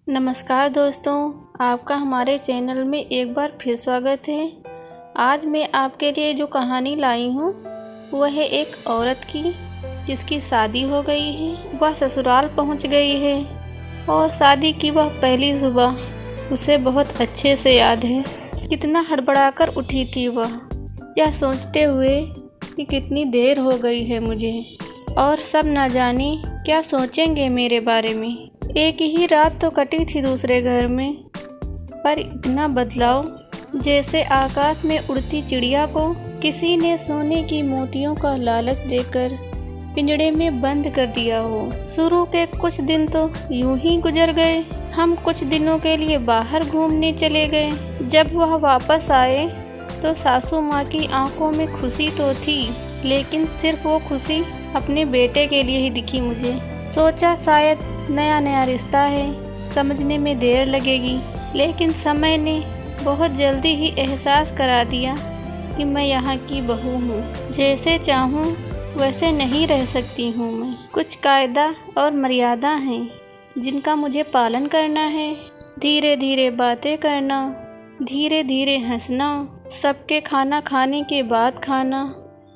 नमस्कार दोस्तों, आपका हमारे चैनल में एक बार फिर स्वागत है। आज मैं आपके लिए जो कहानी लाई हूँ वह है एक औरत की जिसकी शादी हो गई है। वह ससुराल पहुँच गई है और शादी की वह पहली सुबह उसे बहुत अच्छे से याद है। कितना हड़बड़ाकर उठी थी वह, यह सोचते हुए कि कितनी देर हो गई है मुझे और सब ना जाने क्या सोचेंगे मेरे बारे में। एक ही रात तो कटी थी दूसरे घर में, पर इतना बदलाव जैसे आकाश में उड़ती चिड़िया को किसी ने सोने की मोतियों का लालच देकर पिंजड़े में बंद कर दिया हो। शुरू के कुछ दिन तो यूं ही गुजर गए। हम कुछ दिनों के लिए बाहर घूमने चले गए। जब वह वापस आए तो सासू माँ की आंखों में खुशी तो थी, लेकिन सिर्फ वो खुशी अपने बेटे के लिए ही दिखी मुझे। सोचा शायद नया नया रिश्ता है, समझने में देर लगेगी, लेकिन समय ने बहुत जल्दी ही एहसास करा दिया कि मैं यहाँ की बहू हूँ। जैसे चाहूँ वैसे नहीं रह सकती हूँ मैं। कुछ कायदा और मर्यादा हैं जिनका मुझे पालन करना है। धीरे धीरे बातें करना, धीरे धीरे हंसना, सबके खाना खाने के बाद खाना,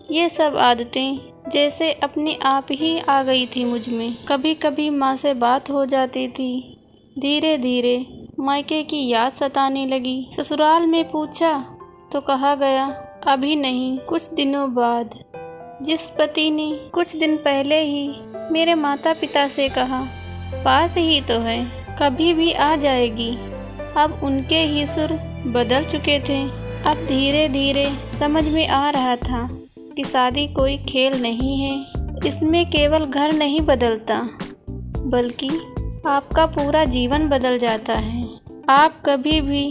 ये सब आदतें जैसे अपने आप ही आ गई थी मुझ में। कभी कभी माँ से बात हो जाती थी। धीरे धीरे मायके की याद सताने लगी। ससुराल में पूछा तो कहा गया अभी नहीं, कुछ दिनों बाद। जिस पति ने कुछ दिन पहले ही मेरे माता पिता से कहा पास ही तो है, कभी भी आ जाएगी, अब उनके ही सुर बदल चुके थे। अब धीरे धीरे समझ में आ रहा था कि शादी कोई खेल नहीं है। इसमें केवल घर नहीं बदलता, बल्कि आपका पूरा जीवन बदल जाता है। आप कभी भी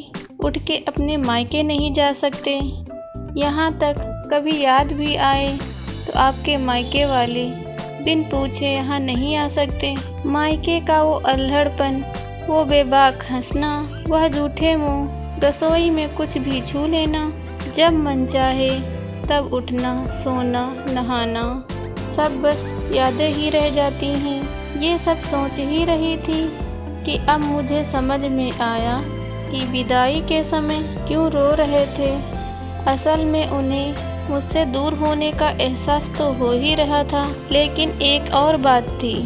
उठ के अपने मायके नहीं जा सकते। यहाँ तक कभी याद भी आए तो आपके मायके वाले बिन पूछे यहाँ नहीं आ सकते। मायके का वो अल्हड़पन, वो बेबाक हंसना, वह झूठे मुँह, रसोई में कुछ भी छू लेना, जब मन चाहे तब उठना, सोना, नहाना, सब बस यादें ही रह जाती हैं। ये सब सोच ही रही थी कि अब मुझे समझ में आया कि विदाई के समय क्यों रो रहे थे। असल में उन्हें मुझसे दूर होने का एहसास तो हो ही रहा था, लेकिन एक और बात थी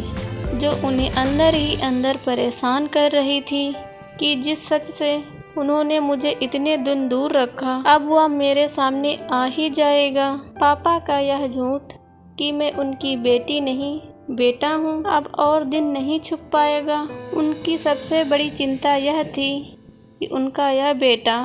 जो उन्हें अंदर ही अंदर परेशान कर रही थी कि जिस सच से उन्होंने मुझे इतने दिन दूर रखा, अब वह मेरे सामने आ ही जाएगा। पापा का यह झूठ कि मैं उनकी बेटी नहीं बेटा हूँ अब और दिन नहीं छुप पाएगा। उनकी सबसे बड़ी चिंता यह थी कि उनका यह बेटा,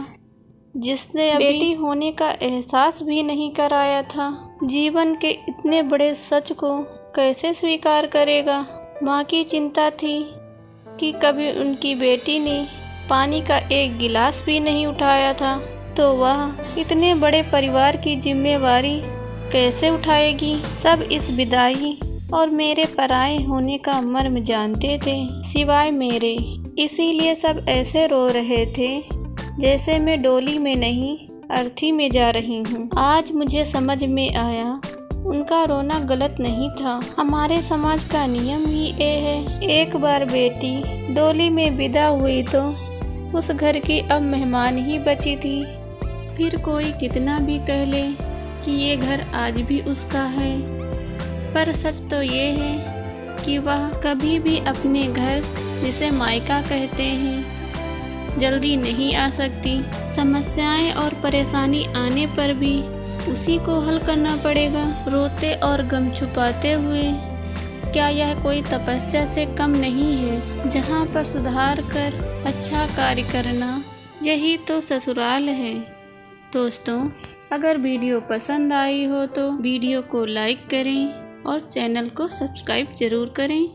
जिसने बेटी होने का एहसास भी नहीं कराया था, जीवन के इतने बड़े सच को कैसे स्वीकार करेगा। माँ की चिंता थी कि कभी उनकी बेटी ने पानी का एक गिलास भी नहीं उठाया था, तो वह इतने बड़े परिवार की जिम्मेवारी कैसे उठाएगी। सब इस विदाई और मेरे पराए होने का मर्म जानते थे, सिवाय मेरे। इसीलिए सब ऐसे रो रहे थे जैसे मैं डोली में नहीं अर्थी में जा रही हूँ। आज मुझे समझ में आया उनका रोना गलत नहीं था। हमारे समाज का नियम ही ये है, एक बार बेटी डोली में विदा हुई तो उस घर की अब मेहमान ही बची थी। फिर कोई कितना भी कह ले कि ये घर आज भी उसका है, पर सच तो ये है कि वह कभी भी अपने घर, जिसे मायका कहते हैं, जल्दी नहीं आ सकती। समस्याएं और परेशानी आने पर भी उसी को हल करना पड़ेगा, रोते और गम छुपाते हुए। क्या यह कोई तपस्या से कम नहीं है, जहाँ पर सुधार कर अच्छा कार्य करना, यही तो ससुराल है। दोस्तों, अगर वीडियो पसंद आई हो तो वीडियो को लाइक करें और चैनल को सब्सक्राइब जरूर करें।